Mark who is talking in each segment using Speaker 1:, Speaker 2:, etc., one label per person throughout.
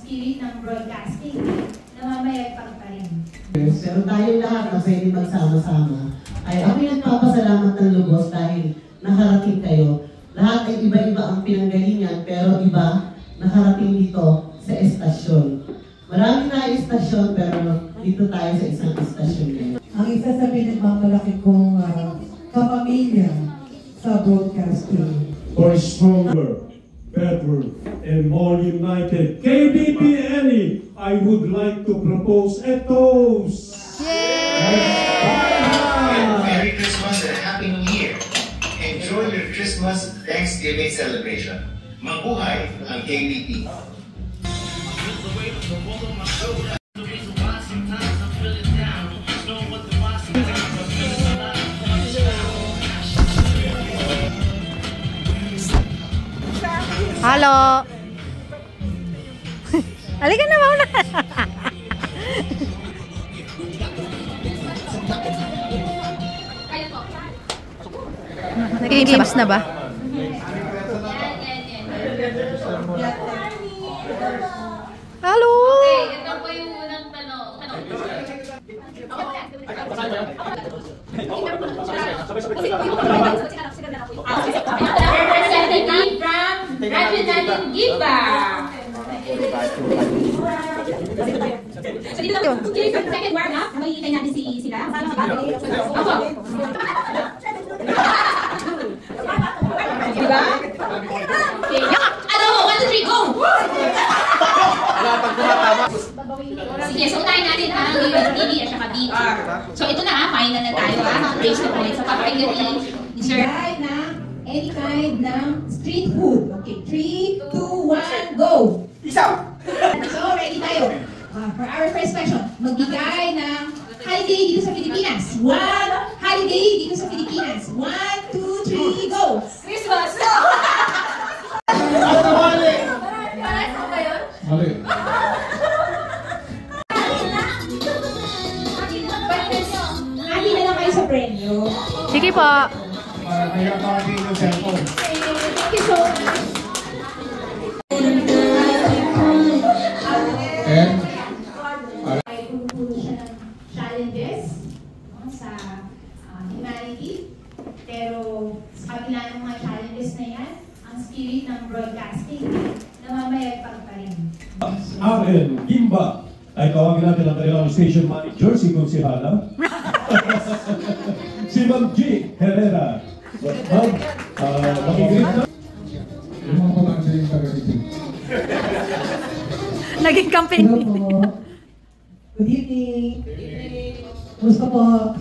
Speaker 1: spirit ng broadcasting na mamayagpag pa rin.
Speaker 2: Pero tayong lahat na pwede magsama-sama ay ako nagpapasalamat ng lubos dahil nakarating kayo. Lahat ay iba-iba ang pinanggalingan pero iba nakarating dito sa estasyon. Maraming na estasyon pero dito tayo sa isang estasyon ngayon.
Speaker 3: Ang isa sa pinagmamalaki kong kapamilya sa broadcasting.
Speaker 4: For a stronger, better, and more united KBPNE, I would like to propose a toast.
Speaker 5: Merry Christmas and Happy New Year. Enjoy your Christmas Thanksgiving celebration. Mabuhay ang KBP.
Speaker 6: Halo. Halika na, mauna. Naging games na ba? Halo.
Speaker 1: Okay, ito po yung unang tanong. Representative from Regional Giba. So dito lang, second warm up, magiging natin sila. Diba? Okay. Ano, 1, 2, 3, go! Sige, so unahin natin ang USTV at saka BR. So ito na, final na tayo raise the point. So papakinggan ni Sir. Any kind ng street food. Okay, 3, 2, 1, go!
Speaker 7: Isa!
Speaker 1: So ready tayo. For our first question, magbigay ng holiday dito sa Pilipinas. One holiday dito sa Pilipinas. 1, 2, 3, go! Christmas!
Speaker 7: Mali! Mali!
Speaker 1: Hati na lang kayo sa premyo.
Speaker 6: Sige po.
Speaker 7: Kaya pa din yung cellphone.
Speaker 1: Thank you so much.
Speaker 7: And?
Speaker 1: Ay pupuno siya ng challenges sa humanity. Pero sa kabila ng mga challenges na yan, ang spirit ng broadcasting namamayagpag pa rin.
Speaker 4: Aaron Gimba ay tawagin natin ang kanilang station manager, si Consihala. Si Ma'am G. Herrera. Ma'am, makikita na.
Speaker 7: Yung mga pala sa yung taga-dito.
Speaker 6: Naging campaign.
Speaker 3: Hello po. Good evening. Gusto po.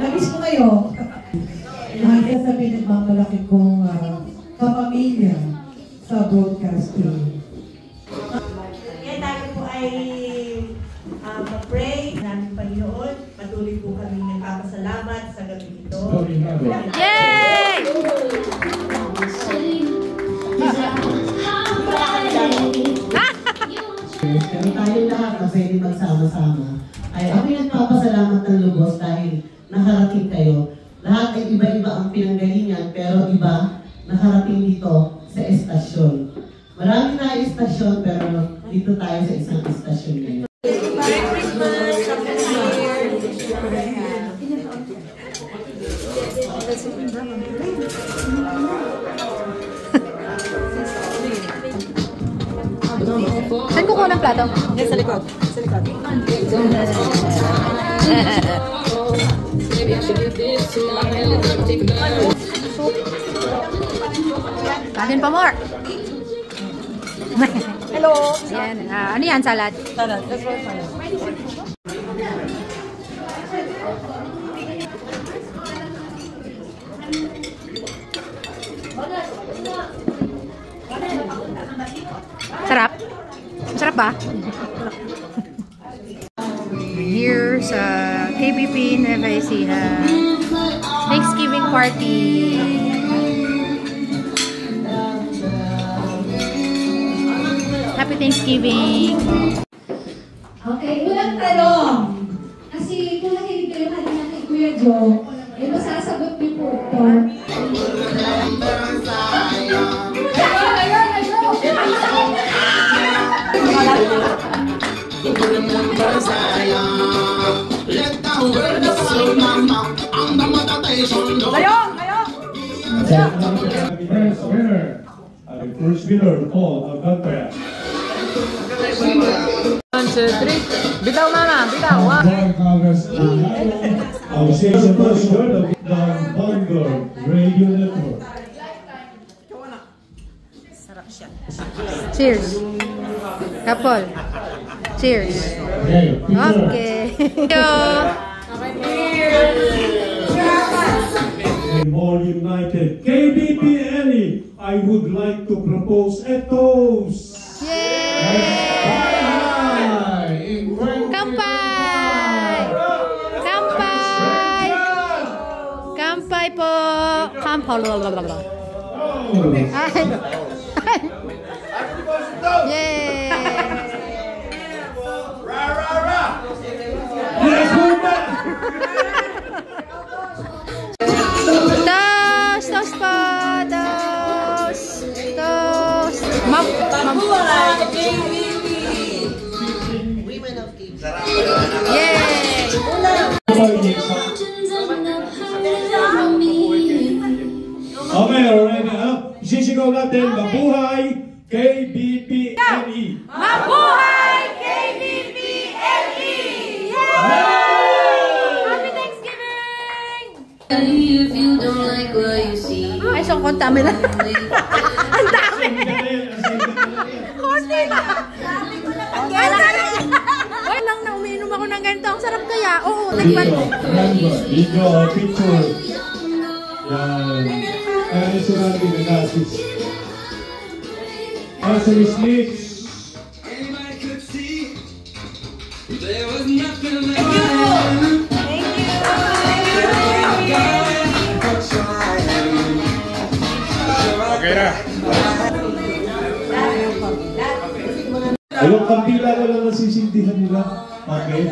Speaker 3: Namiss ko kayo. Ang isa sa pinagmamalaki kong kapamilya sa broadcasting.
Speaker 8: Kaya tayo po ay mag-pray namin Panginoon. Patuloy po kami nagpapasalamat sa gabi ito.
Speaker 6: Yay!
Speaker 2: Pero tayong lahat na pwede magsama-sama ay ako nagpapasalamat ng lubos dahil nakarating kayo. Lahat ay iba-iba ang pinanggalingan pero iba nakarating dito sa estasyon. Maraming na estasyon pero dito tayo sa isang estasyon ngayon.
Speaker 8: Merry Christmas! Happy New Year!
Speaker 6: Saan kukuha ng plato?
Speaker 8: Sa likod. Sa likod.
Speaker 6: Kanin pa more.
Speaker 8: Hello!
Speaker 6: Yan. Ano yan? Salad?
Speaker 8: Salad. That's right, salad.
Speaker 6: Sarap? Sarap ba? Here sa KBP Nueva Ecija Thanksgiving party. Happy Thanksgiving!
Speaker 1: Okay, unang tanong. Kasi kung nakinig kayo kanina kay Kuya Joe, masasagot niyo po ito. Ayun!
Speaker 4: First winner, Paul Alcantara.
Speaker 6: 1, 2, 3. Bitaw, mama. Bitaw.
Speaker 4: Our station president of the Vanguard Radio Network.
Speaker 6: Cheers. Couple. Cheers. Okay.
Speaker 4: In All United KBPNE, I would like to propose a toast.
Speaker 6: Yay! Kampai! Kampai! Kampai po! Kampai! Yay! Toast! Toast po! Toast! Toast! Yay!
Speaker 4: Okay, already up. Sisigaw natin, mabuhay KBPNE!
Speaker 6: Mabuhay KBPNE! Happy Thanksgiving!
Speaker 9: If you don't like what you see.
Speaker 6: Ay, so kontami na. Ang dami! Konti na! Ay, lang na umiinom ako ng ganito. Ang sarap kaya. Oo, nagpan.
Speaker 4: Video, picture. Yan. Kaya surrounding the Nazis. Nazis mix.
Speaker 9: There was nothing like
Speaker 4: Ayong kandila na lang nasisindihan nila. Okay.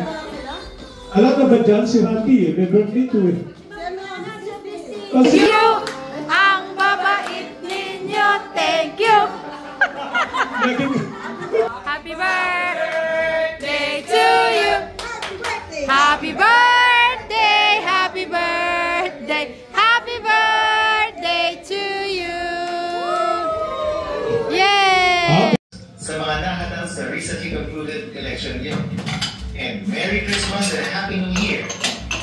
Speaker 4: Alam na ba dyan si Randy? May birthday to eh. Kasi...
Speaker 6: Ang babait ninyo. Thank you. Happy birthday to you. Happy birthday. Happy birthday. Happy birthday to you. Yay!
Speaker 5: Sa mga nahatang sa recently concluded election year. And Merry Christmas and Happy New Year!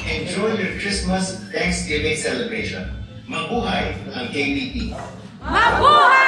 Speaker 5: Enjoy your Christmas Thanksgiving celebration. Mabuhay ang KBP!
Speaker 6: Mabuhay!